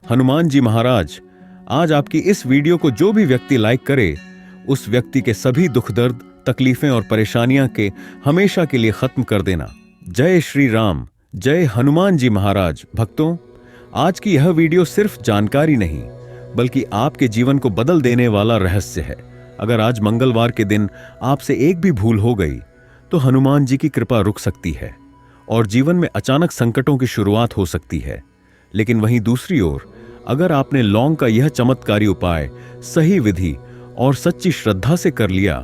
हनुमान जी महाराज, आज आपकी इस वीडियो को जो भी व्यक्ति लाइक करे, उस व्यक्ति के सभी दुख दर्द, तकलीफें और परेशानियां के हमेशा के लिए खत्म कर देना। जय श्री राम, जय हनुमान जी महाराज। भक्तों, आज की यह वीडियो सिर्फ जानकारी नहीं, बल्कि आपके जीवन को बदल देने वाला रहस्य है। अगर आज मंगलवार के दिन आपसे एक भी भूल हो गई, तो हनुमान जी की कृपा रुक सकती है और जीवन में अचानक संकटों की शुरुआत हो सकती है। लेकिन वहीं दूसरी ओर, अगर आपने लौंग का यह चमत्कारी उपाय सही विधि और सच्ची श्रद्धा से कर लिया,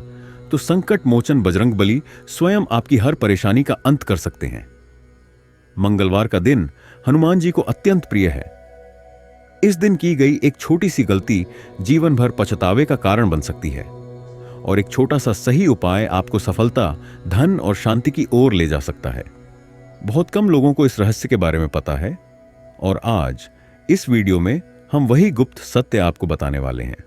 तो संकट मोचन बजरंगबली स्वयं आपकी हर परेशानी का अंत कर सकते हैं। मंगलवार का दिन हनुमान जी को अत्यंत प्रिय है। इस दिन की गई एक छोटी सी गलती जीवन भर पछतावे का कारण बन सकती है, और एक छोटा सा सही उपाय आपको सफलता, धन और शांति की ओर ले जा सकता है। बहुत कम लोगों को इस रहस्य के बारे में पता है, और आज इस वीडियो में हम वही गुप्त सत्य आपको बताने वाले हैं।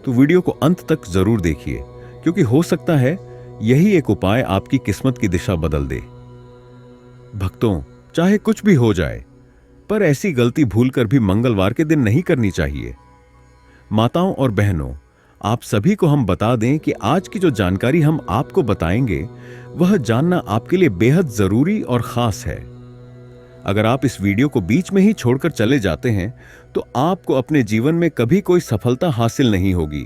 तो वीडियो को अंत तक जरूर देखिए, क्योंकि हो सकता है यही एक उपाय आपकी किस्मत की दिशा बदल दे। भक्तों, चाहे कुछ भी हो जाए, पर ऐसी गलती भूलकर भी मंगलवार के दिन नहीं करनी चाहिए। माताओं और बहनों, आप सभी को हम बता दें कि आज की जो जानकारी हम आपको बताएंगे, वह जानना आपके लिए बेहद जरूरी और खास है। अगर आप इस वीडियो को बीच में ही छोड़कर चले जाते हैं, तो आपको अपने जीवन में कभी कोई सफलता हासिल नहीं होगी,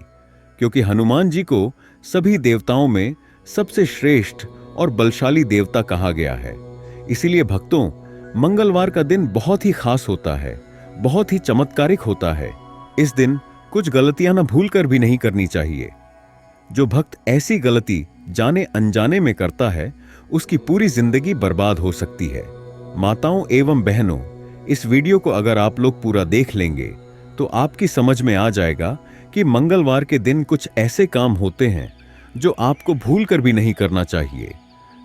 क्योंकि हनुमान जी को सभी देवताओं में सबसे श्रेष्ठ और बलशाली देवता कहा गया है। इसीलिए भक्तों, मंगलवार का दिन बहुत ही खास होता है, बहुत ही चमत्कारिक होता है। इस दिन कुछ गलतियां ना भूलकर भी नहीं करनी चाहिए। जो भक्त ऐसी गलती जाने अनजाने में करता है, उसकी पूरी जिंदगी बर्बाद हो सकती है। माताओं एवं बहनों, इस वीडियो को अगर आप लोग पूरा देख लेंगे, तो आपकी समझ में आ जाएगा कि मंगलवार के दिन कुछ ऐसे काम होते हैं जो आपको भूलकर भी नहीं करना चाहिए,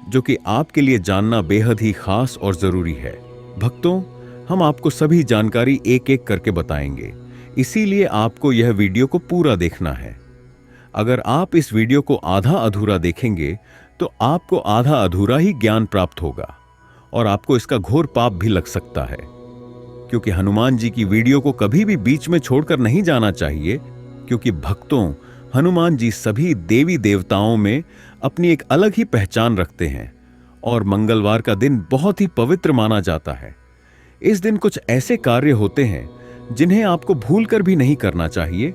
जो कि आपके लिए जानना बेहद ही खास और जरूरी है। भक्तों, हम आपको सभी जानकारी एक एक करके बताएंगे, इसीलिए आपको यह वीडियो को पूरा देखना है। अगर आप इस वीडियो को आधा अधूरा देखेंगे, तो आपको आधा अधूरा ही ज्ञान प्राप्त होगा, और आपको इसका घोर पाप भी लग सकता है। क्योंकि हनुमान जी की वीडियो को कभी भी बीच में छोड़कर नहीं जाना चाहिए, क्योंकि भक्तों, हनुमान जी सभी देवी देवताओं में अपनी एक अलग ही पहचान रखते हैं, और मंगलवार का दिन बहुत ही पवित्र माना जाता है। इस दिन कुछ ऐसे कार्य होते हैं जिन्हें आपको भूलकर भी नहीं करना चाहिए।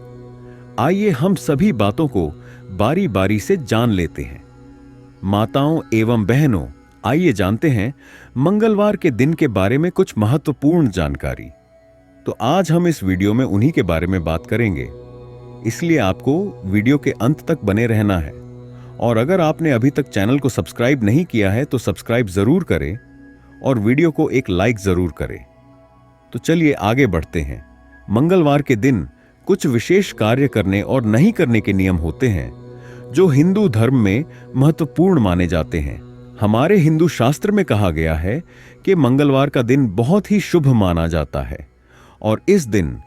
आइए हम सभी बातों को बारी बारी से जान लेते हैं। माताओं एवं बहनों, आइए जानते हैं मंगलवार के दिन के बारे में कुछ महत्वपूर्ण जानकारी। तो आज हम इस वीडियो में उन्हीं के बारे में बात करेंगे, इसलिए आपको वीडियो के अंत तक बने रहना है। और अगर आपने अभी तक चैनल को सब्सक्राइब नहीं किया है, तो सब्सक्राइब जरूर करें और वीडियो को एक लाइक जरूर करें। तो चलिए आगे बढ़ते हैं। मंगलवार के दिन कुछ विशेष कार्य करने और नहीं करने के नियम होते हैं, जो हिंदू धर्म में महत्वपूर्ण माने जाते हैं। हमारे हिंदू शास्त्र में कहा गया है कि मंगलवार का दिन बहुत ही शुभ माना जाता है, और इस दिन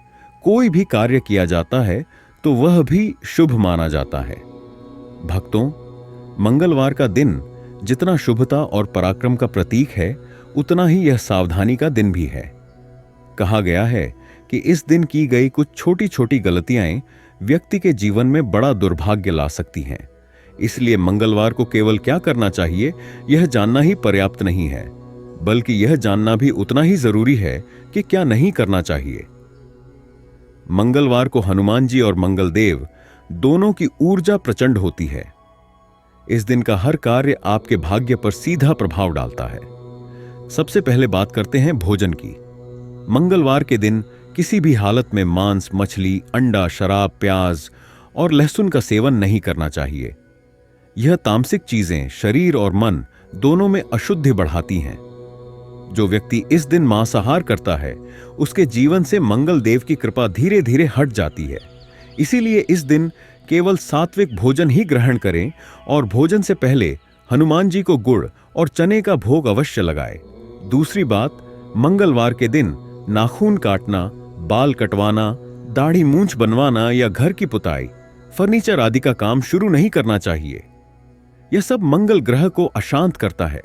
कोई भी कार्य किया जाता है तो वह भी शुभ माना जाता है। भक्तों, मंगलवार का दिन जितना शुभता और पराक्रम का प्रतीक है, उतना ही यह सावधानी का दिन भी है। कहा गया है कि इस दिन की गई कुछ छोटी छोटी गलतियां व्यक्ति के जीवन में बड़ा दुर्भाग्य ला सकती हैं। इसलिए मंगलवार को केवल क्या करना चाहिए, यह जानना ही पर्याप्त नहीं है, बल्कि यह जानना भी उतना ही जरूरी है कि क्या नहीं करना चाहिए। मंगलवार को हनुमान जी और मंगलदेव दोनों की ऊर्जा प्रचंड होती है। इस दिन का हर कार्य आपके भाग्य पर सीधा प्रभाव डालता है। सबसे पहले बात करते हैं भोजन की। मंगलवार के दिन किसी भी हालत में मांस, मछली, अंडा, शराब, प्याज और लहसुन का सेवन नहीं करना चाहिए। यह तामसिक चीजें शरीर और मन दोनों में अशुद्धि बढ़ाती हैं। जो व्यक्ति इस दिन मांसाहार करता है, उसके जीवन से मंगल देव की कृपा धीरे धीरे हट जाती है। इसीलिए इस दिन केवल सात्विक भोजन ही ग्रहण करें, और भोजन से पहले हनुमान जी को गुड़ और चने का भोग अवश्य लगाएं। दूसरी बात, मंगलवार के दिन नाखून काटना, बाल कटवाना, दाढ़ी मूंछ बनवाना या घर की पुताई, फर्नीचर आदि का काम शुरू नहीं करना चाहिए। यह सब मंगल ग्रह को अशांत करता है।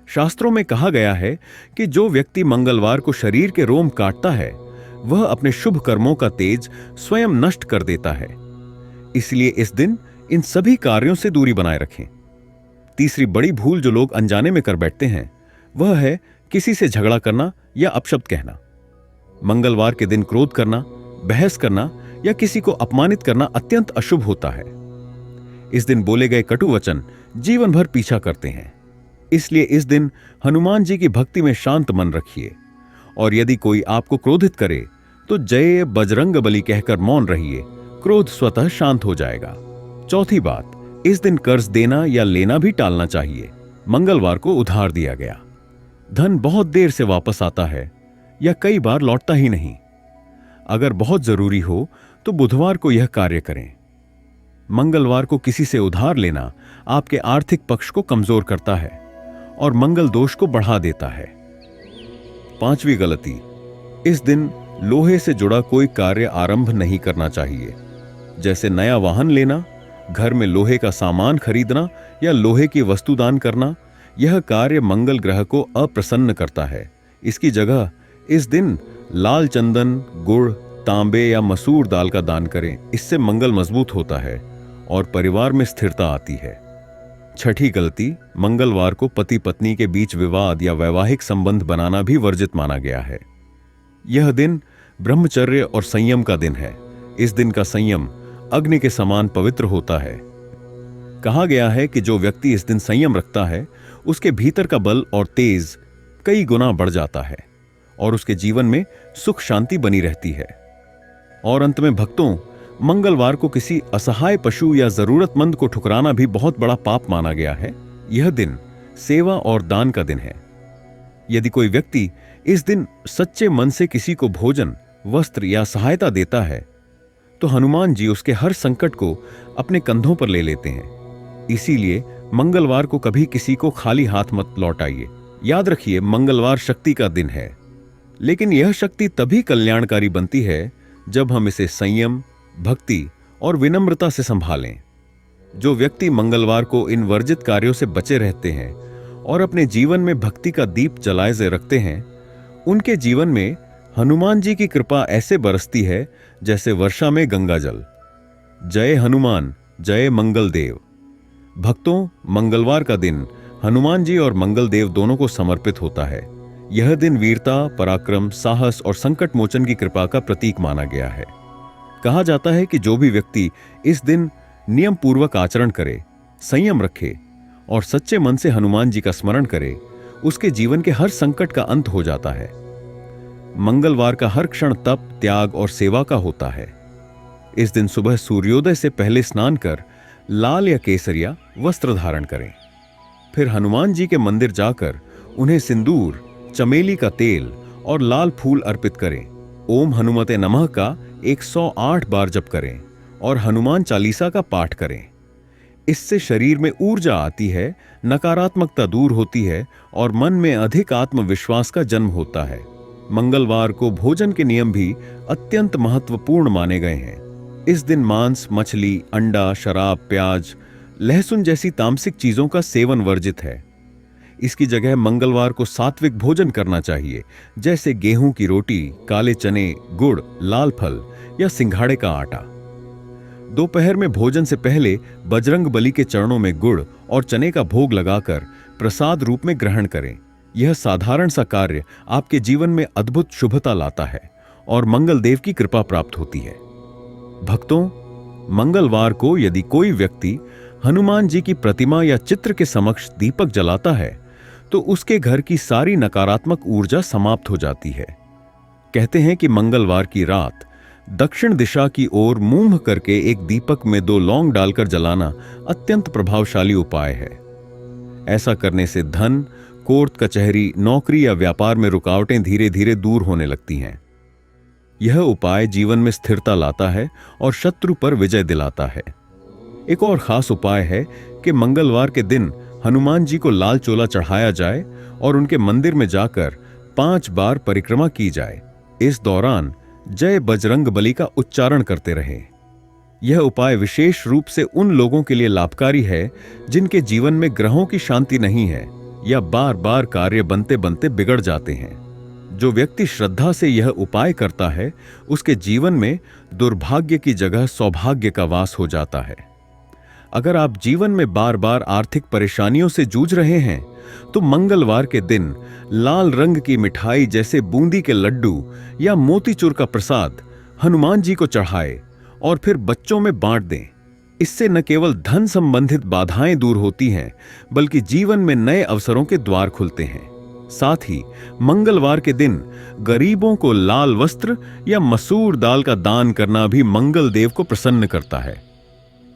शास्त्रों में कहा गया है कि जो व्यक्ति मंगलवार को शरीर के रोम काटता है, वह अपने शुभ कर्मों का तेज स्वयं नष्ट कर देता है। इसलिए इस दिन इन सभी कार्यों से दूरी बनाए रखें। तीसरी बड़ी भूल जो लोग अनजाने में कर बैठते हैं वह है किसी से झगड़ा करना या अपशब्द कहना। मंगलवार के दिन क्रोध करना, बहस करना या किसी को अपमानित करना अत्यंत अशुभ होता है। इस दिन बोले गए कटु वचन जीवन भर पीछा करते हैं। इसलिए इस दिन हनुमान जी की भक्ति में शांत मन रखिए, और यदि कोई आपको क्रोधित करे तो जय बजरंग बली कहकर मौन रहिए, क्रोध स्वतः शांत हो जाएगा। चौथी बात, इस दिन कर्ज देना या लेना भी टालना चाहिए। मंगलवार को उधार दिया गया धन बहुत देर से वापस आता है या कई बार लौटता ही नहीं। अगर बहुत जरूरी हो तो बुधवार को यह कार्य करें। मंगलवार को किसी से उधार लेना आपके आर्थिक पक्ष को कमजोर करता है और मंगल दोष को बढ़ा देता है। पांचवी गलती, इस दिन लोहे से जुड़ा कोई कार्य आरंभ नहीं करना चाहिए, जैसे नया वाहन लेना, घर में लोहे का सामान खरीदना या लोहे की वस्तु दान करना। यह कार्य मंगल ग्रह को अप्रसन्न करता है। इसकी जगह इस दिन लाल चंदन, गुड़, तांबे या मसूर दाल का दान करें। इससे मंगल मजबूत होता है और परिवार में स्थिरता आती है। छठी गलती, मंगलवार को पति पत्नी के बीच विवाद या वैवाहिक संबंध बनाना भी वर्जित माना गया है। यह दिन ब्रह्मचर्य और संयम का दिन है। इस दिन का संयम अग्नि के समान पवित्र होता है। कहा गया है कि जो व्यक्ति इस दिन संयम रखता है उसके भीतर का बल और तेज कई गुना बढ़ जाता है और उसके जीवन में सुख शांति बनी रहती है। और अंत में भक्तों, मंगलवार को किसी असहाय पशु या जरूरतमंद को ठुकराना भी बहुत बड़ा पाप माना गया है। यह दिन सेवा और दान का दिन है। यदि कोई व्यक्ति इस दिन सच्चे मन से किसी को भोजन, वस्त्र या सहायता देता है तो हनुमान जी उसके हर संकट को अपने कंधों पर ले लेते हैं। इसीलिए मंगलवार को कभी किसी को खाली हाथ मत लौटाइए। याद रखिए, मंगलवार शक्ति का दिन है, लेकिन यह शक्ति तभी कल्याणकारी बनती है जब हम इसे संयम, भक्ति और विनम्रता से संभालें। जो व्यक्ति मंगलवार को इन वर्जित कार्यों से बचे रहते हैं और अपने जीवन में भक्ति का दीप जलाए से रखते हैं, उनके जीवन में हनुमान जी की कृपा ऐसे बरसती है जैसे वर्षा में गंगा जल। जय हनुमान, जय मंगल देव। भक्तों, मंगलवार का दिन हनुमान जी और मंगल देव दोनों को समर्पित होता है। यह दिन वीरता, पराक्रम, साहस और संकट मोचन की कृपा का प्रतीक माना गया है। कहा जाता है कि जो भी व्यक्ति इस दिन नियम पूर्वक आचरण करे, संयम रखे और सच्चे मन से हनुमान जी का स्मरण करे, उसके जीवन के हर संकट का अंत हो जाता है। मंगलवार का हर क्षण तप, त्याग और सेवा का होता है। इस दिन सुबह सूर्योदय से पहले स्नान कर लाल या केसरिया वस्त्र धारण करें। फिर हनुमान जी के मंदिर जाकर उन्हें सिंदूर, चमेली का तेल और लाल फूल अर्पित करें। ओम हनुमते नमः का 108 बार जप करें और हनुमान चालीसा का पाठ करें। इससे शरीर में ऊर्जा आती है, नकारात्मकता दूर होती है और मन में अधिक आत्मविश्वास का जन्म होता है। मंगलवार को भोजन के नियम भी अत्यंत महत्वपूर्ण माने गए हैं। इस दिन मांस, मछली, अंडा, शराब, प्याज, लहसुन जैसी तामसिक चीजों का सेवन वर्जित है। इसकी जगह मंगलवार को सात्विक भोजन करना चाहिए, जैसे गेहूं की रोटी, काले चने, गुड़, लाल फल या सिंघाड़े का आटा। दोपहर में भोजन से पहले बजरंग बली के चरणों में गुड़ और चने का भोग लगाकर प्रसाद रूप में ग्रहण करें। यह साधारण सा कार्य आपके जीवन में अद्भुत शुभता लाता है और मंगल देव की कृपा प्राप्त होती है। भक्तों, मंगलवार को यदि कोई व्यक्ति हनुमान जी की प्रतिमा या चित्र के समक्ष दीपक जलाता है तो उसके घर की सारी नकारात्मक ऊर्जा समाप्त हो जाती है। कहते हैं कि मंगलवार की रात दक्षिण दिशा की ओर मुंह करके एक दीपक में 2 लौंग डालकर जलाना अत्यंत प्रभावशाली उपाय है। ऐसा करने से धन, कोर्ट कचहरी, नौकरी या व्यापार में रुकावटें धीरे धीरे दूर होने लगती हैं। यह उपाय जीवन में स्थिरता लाता है और शत्रु पर विजय दिलाता है। एक और खास उपाय है कि मंगलवार के दिन हनुमान जी को लाल चोला चढ़ाया जाए और उनके मंदिर में जाकर 5 बार परिक्रमा की जाए। इस दौरान जय बजरंग बली का उच्चारण करते रहें। यह उपाय विशेष रूप से उन लोगों के लिए लाभकारी है जिनके जीवन में ग्रहों की शांति नहीं है या बार बार कार्य बनते बनते बिगड़ जाते हैं। जो व्यक्ति श्रद्धा से यह उपाय करता है, उसके जीवन में दुर्भाग्य की जगह सौभाग्य का वास हो जाता है। अगर आप जीवन में बार बार आर्थिक परेशानियों से जूझ रहे हैं, तो मंगलवार के दिन लाल रंग की मिठाई जैसे बूंदी के लड्डू या मोतीचूर का प्रसाद हनुमान जी को चढ़ाएं और फिर बच्चों में बांट दें। इससे न केवल धन संबंधित बाधाएं दूर होती हैं, बल्कि जीवन में नए अवसरों के द्वार खुलते हैं। साथ ही मंगलवार के दिन गरीबों को लाल वस्त्र या मसूर दाल का दान करना भी मंगल देव को प्रसन्न करता है।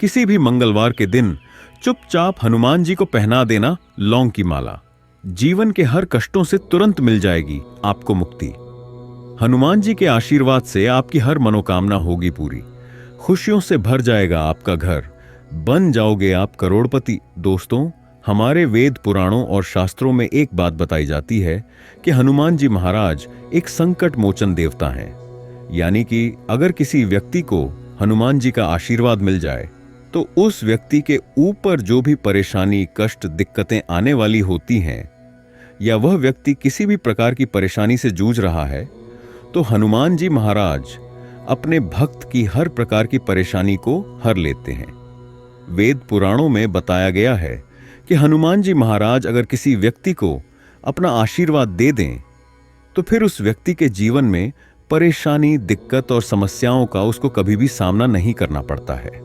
किसी भी मंगलवार के दिन चुपचाप हनुमान जी को पहना देना लौंग की माला। जीवन के हर कष्टों से तुरंत मिल जाएगी आपको मुक्ति। हनुमान जी के आशीर्वाद से आपकी हर मनोकामना होगी पूरी। खुशियों से भर जाएगा आपका घर, बन जाओगे आप करोड़पति। दोस्तों, हमारे वेद पुराणों और शास्त्रों में एक बात बताई जाती है कि हनुमान जी महाराज एक संकट मोचन देवता हैं। यानी कि अगर किसी व्यक्ति को हनुमान जी का आशीर्वाद मिल जाए, तो उस व्यक्ति के ऊपर जो भी परेशानी, कष्ट, दिक्कतें आने वाली होती हैं, या वह व्यक्ति किसी भी प्रकार की परेशानी से जूझ रहा है, तो हनुमान जी महाराज अपने भक्त की हर प्रकार की परेशानी को हर लेते हैं। वेद पुराणों में बताया गया है कि हनुमान जी महाराज अगर किसी व्यक्ति को अपना आशीर्वाद दे दें, तो फिर उस व्यक्ति के जीवन में परेशानी, दिक्कत और समस्याओं का उसको कभी भी सामना नहीं करना पड़ता है।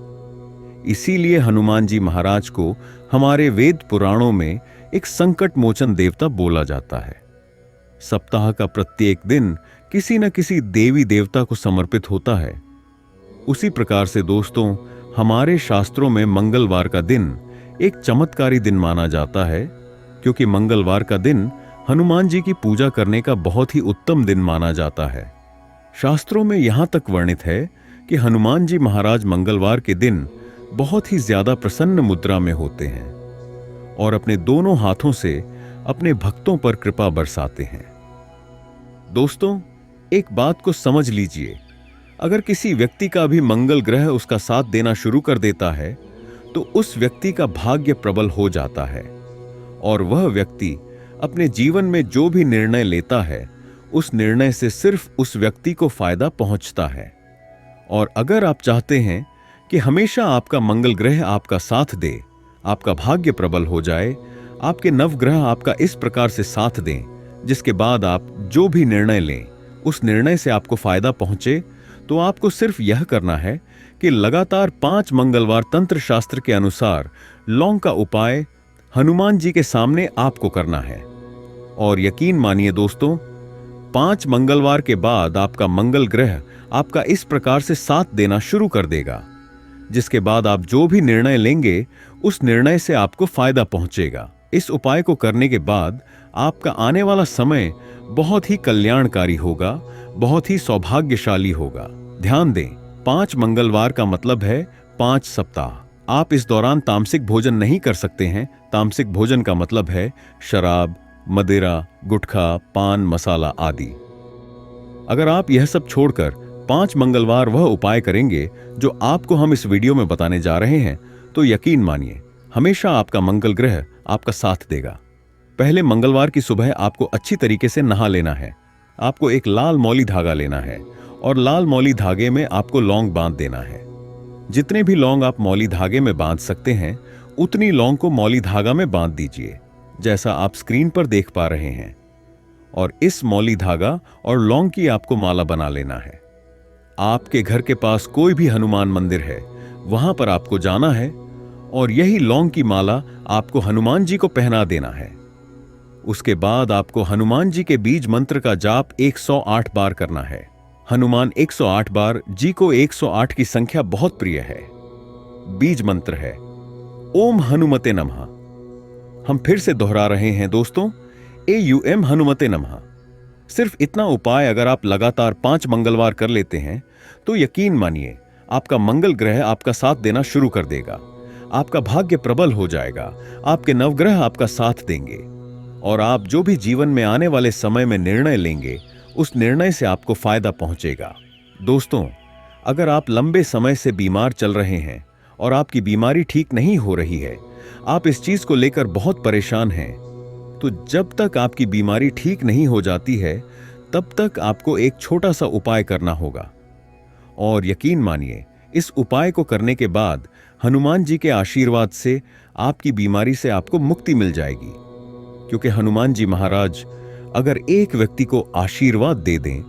इसीलिए हनुमान जी महाराज को हमारे वेद पुराणों में एक संकट मोचन देवता बोला जाता है। सप्ताह का प्रत्येक दिन किसी न किसी देवी देवता को समर्पित होता है। उसी प्रकार से दोस्तों, हमारे शास्त्रों में मंगलवार का दिन एक चमत्कारी दिन माना जाता है, क्योंकि मंगलवार का दिन हनुमान जी की पूजा करने का बहुत ही उत्तम दिन माना जाता है। शास्त्रों में यहां तक वर्णित है कि हनुमान जी महाराज मंगलवार के दिन बहुत ही ज्यादा प्रसन्न मुद्रा में होते हैं और अपने दोनों हाथों से अपने भक्तों पर कृपा बरसाते हैं। दोस्तों, एक बात को समझ लीजिए, अगर किसी व्यक्ति का भी मंगल ग्रह उसका साथ देना शुरू कर देता है, तो उस व्यक्ति का भाग्य प्रबल हो जाता है और वह व्यक्ति अपने जीवन में जो भी निर्णय लेता है, उस निर्णय से सिर्फ उस व्यक्ति को फायदा पहुंचता है। और अगर आप चाहते हैं कि हमेशा आपका मंगल ग्रह आपका साथ दे, आपका भाग्य प्रबल हो जाए, आपके नवग्रह आपका इस प्रकार से साथ दें, जिसके बाद आप जो भी निर्णय लें उस निर्णय से आपको फायदा पहुंचे, तो आपको सिर्फ यह करना है कि लगातार 5 मंगलवार तंत्र शास्त्र के अनुसार लौंग का उपाय हनुमान जी के सामने आपको करना है। और यकीन मानिए दोस्तों, 5 मंगलवार के बाद आपका मंगल ग्रह आपका इस प्रकार से साथ देना शुरू कर देगा, जिसके बाद आप जो भी निर्णय लेंगे उस निर्णय से आपको फायदा पहुंचेगा। इस उपाय को करने के बाद आपका आने वाला समय बहुत ही कल्याणकारी होगा, बहुत ही सौभाग्यशाली होगा। ध्यान दें, 5 मंगलवार का मतलब है 5 सप्ताह। आप इस दौरान तामसिक भोजन नहीं कर सकते हैं। तामसिक भोजन का मतलब है शराब, मदिरा, गुटखा, पान मसाला आदि। अगर आप यह सब छोड़कर 5 मंगलवार वह उपाय करेंगे जो आपको हम इस वीडियो में बताने जा रहे हैं, तो यकीन मानिए हमेशा आपका मंगल ग्रह आपका साथ देगा। पहले मंगलवार की सुबह आपको अच्छी तरीके से नहा लेना है। आपको एक लाल मौली धागा लेना है और लाल मौली धागे में आपको लौंग बांध देना है। जितने भी लौंग आप मौली धागे में बांध सकते हैं, उतनी लौंग को मौली धागा में बांध दीजिए, जैसा आप स्क्रीन पर देख पा रहे हैं। और इस मौली धागा और लौंग की आपको माला बना लेना है। आपके घर के पास कोई भी हनुमान मंदिर है, वहां पर आपको जाना है और यही लौंग की माला आपको हनुमान जी को पहना देना है। उसके बाद आपको हनुमान जी के बीज मंत्र का जाप 108 बार करना है। हनुमान 108 बार, जी को 108 की संख्या बहुत प्रिय है। बीज मंत्र है ओम हनुमते नमः। हम फिर से दोहरा रहे हैं दोस्तों, AUM हनुमते नमः। सिर्फ इतना उपाय अगर आप लगातार 5 मंगलवार कर लेते हैं, तो यकीन मानिए आपका मंगल ग्रह आपका साथ देना शुरू कर देगा। आपका भाग्य प्रबल हो जाएगा, आपके नवग्रह आपका साथ देंगे और आप जो भी जीवन में आने वाले समय में निर्णय लेंगे, उस निर्णय से आपको फायदा पहुंचेगा। दोस्तों, अगर आप लंबे समय से बीमार चल रहे हैं और आपकी बीमारी ठीक नहीं हो रही है, आप इस चीज को लेकर बहुत परेशान हैं, तो जब तक आपकी बीमारी ठीक नहीं हो जाती है, तब तक आपको एक छोटा सा उपाय करना होगा। और यकीन मानिए, इस उपाय को करने के बाद हनुमान जी के आशीर्वाद से आपकी बीमारी से आपको मुक्ति मिल जाएगी। क्योंकि हनुमान जी महाराज अगर एक व्यक्ति को आशीर्वाद दे दें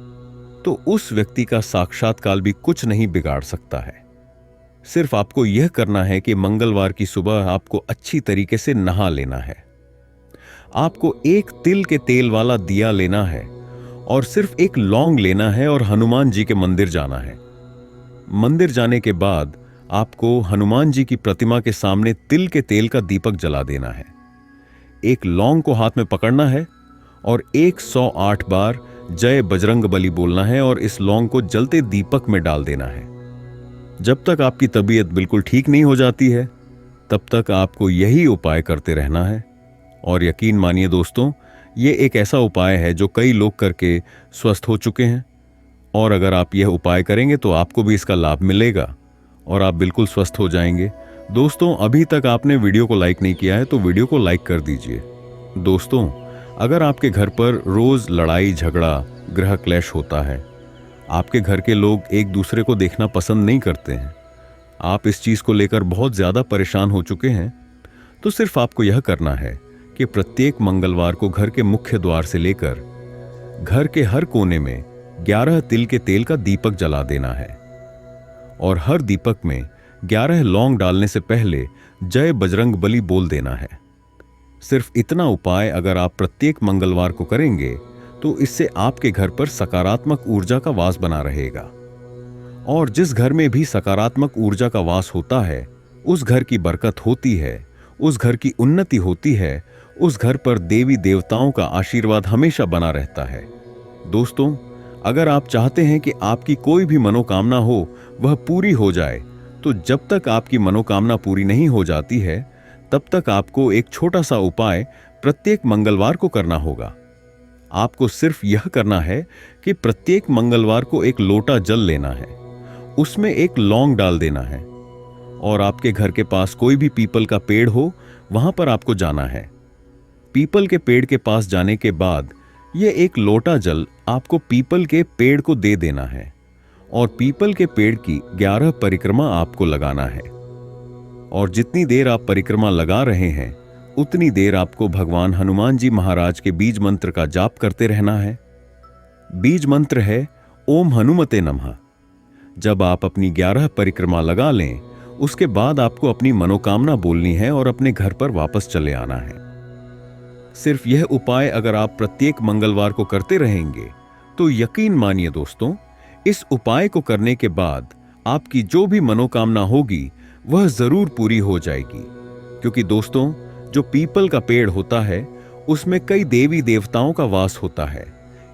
तो उस व्यक्ति का साक्षात्कार भी कुछ नहीं बिगाड़ सकता है। सिर्फ आपको यह करना है कि मंगलवार की सुबह आपको अच्छी तरीके से नहा लेना है। आपको एक तिल के तेल वाला दिया लेना है और सिर्फ एक लौंग लेना है और हनुमान जी के मंदिर जाना है। मंदिर जाने के बाद आपको हनुमान जी की प्रतिमा के सामने तिल के तेल का दीपक जला देना है। एक लौंग को हाथ में पकड़ना है और 108 बार जय बजरंगबली बोलना है और इस लौंग को जलते दीपक में डाल देना है। जब तक आपकी तबीयत बिल्कुल ठीक नहीं हो जाती है तब तक आपको यही उपाय करते रहना है। और यकीन मानिए दोस्तों, ये एक ऐसा उपाय है जो कई लोग करके स्वस्थ हो चुके हैं। और अगर आप यह उपाय करेंगे तो आपको भी इसका लाभ मिलेगा और आप बिल्कुल स्वस्थ हो जाएंगे। दोस्तों, अभी तक आपने वीडियो को लाइक नहीं किया है तो वीडियो को लाइक कर दीजिए। दोस्तों, अगर आपके घर पर रोज लड़ाई झगड़ा, गृह क्लेश होता है, आपके घर के लोग एक दूसरे को देखना पसंद नहीं करते हैं, आप इस चीज को लेकर बहुत ज्यादा परेशान हो चुके हैं, तो सिर्फ आपको यह करना है कि प्रत्येक मंगलवार को घर के मुख्य द्वार से लेकर घर के हर कोने में 11 तिल के तेल का दीपक जला देना है और हर दीपक में 11 लौंग डालने से पहले जय बजरंगबली बोल देना है। सिर्फ इतना उपाय अगर आप प्रत्येक मंगलवार को करेंगे तो इससे आपके घर पर सकारात्मक ऊर्जा का वास बना रहेगा। और जिस घर में भी सकारात्मक ऊर्जा का वास होता है उस घर की बरकत होती है, उस घर की उन्नति होती है, उस घर पर देवी देवताओं का आशीर्वाद हमेशा बना रहता है। दोस्तों, अगर आप चाहते हैं कि आपकी कोई भी मनोकामना हो वह पूरी हो जाए, तो जब तक आपकी मनोकामना पूरी नहीं हो जाती है तब तक आपको एक छोटा सा उपाय प्रत्येक मंगलवार को करना होगा। आपको सिर्फ यह करना है कि प्रत्येक मंगलवार को एक लोटा जल लेना है, उसमें एक लौंग डाल देना है और आपके घर के पास कोई भी पीपल का पेड़ हो वहां पर आपको जाना है। पीपल के पेड़ के पास जाने के बाद यह एक लोटा जल आपको पीपल के पेड़ को दे देना है और पीपल के पेड़ की 11 परिक्रमा आपको लगाना है। और जितनी देर आप परिक्रमा लगा रहे हैं उतनी देर आपको भगवान हनुमान जी महाराज के बीज मंत्र का जाप करते रहना है। बीज मंत्र है ओम हनुमते नमः। जब आप अपनी 11 परिक्रमा लगा लें उसके बाद आपको अपनी मनोकामना बोलनी है और अपने घर पर वापस चले आना है। सिर्फ यह उपाय अगर आप प्रत्येक मंगलवार को करते रहेंगे तो यकीन मानिए दोस्तों, इस उपाय को करने के बाद आपकी जो भी मनोकामना होगी वह जरूर पूरी हो जाएगी। क्योंकि दोस्तों, जो पीपल का पेड़ होता है उसमें कई देवी देवताओं का वास होता है,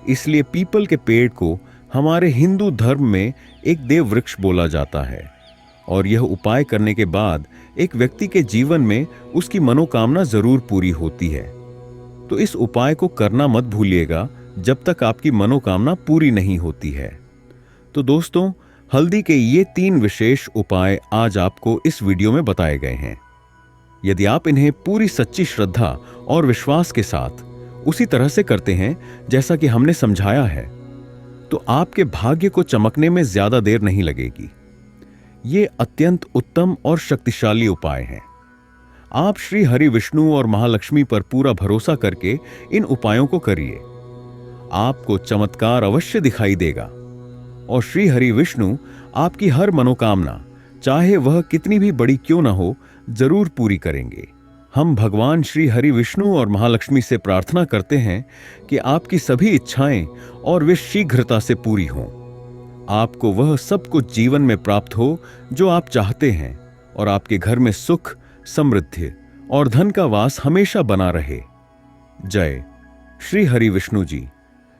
इसलिए पीपल के पेड़ को हमारे हिंदू धर्म में एक देव वृक्ष बोला जाता है। और यह उपाय करने के बाद एक व्यक्ति के जीवन में उसकी मनोकामना जरूर पूरी होती है। तो इस उपाय को करना मत भूलिएगा जब तक आपकी मनोकामना पूरी नहीं होती है। तो दोस्तों, हल्दी के ये 3 विशेष उपाय आज आपको इस वीडियो में बताए गए हैं। यदि आप इन्हें पूरी सच्ची श्रद्धा और विश्वास के साथ उसी तरह से करते हैं जैसा कि हमने समझाया है, तो आपके भाग्य को चमकने में ज्यादा देर नहीं लगेगी। ये अत्यंत उत्तम और शक्तिशाली उपाय हैं। आप श्री हरि विष्णु और महालक्ष्मी पर पूरा भरोसा करके इन उपायों को करिए। आपको चमत्कार अवश्य दिखाई देगा और श्री हरि विष्णु आपकी हर मनोकामना, चाहे वह कितनी भी बड़ी क्यों ना हो, जरूर पूरी करेंगे। हम भगवान श्री हरि विष्णु और महालक्ष्मी से प्रार्थना करते हैं कि आपकी सभी इच्छाएं और वे शीघ्रता से पूरी हों। आपको वह सब कुछ जीवन में प्राप्त हो जो आप चाहते हैं और आपके घर में सुख, समृद्धि और धन का वास हमेशा बना रहे। जय श्री हरि विष्णु जी।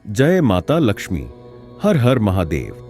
जय माता लक्ष्मी। हर हर महादेव।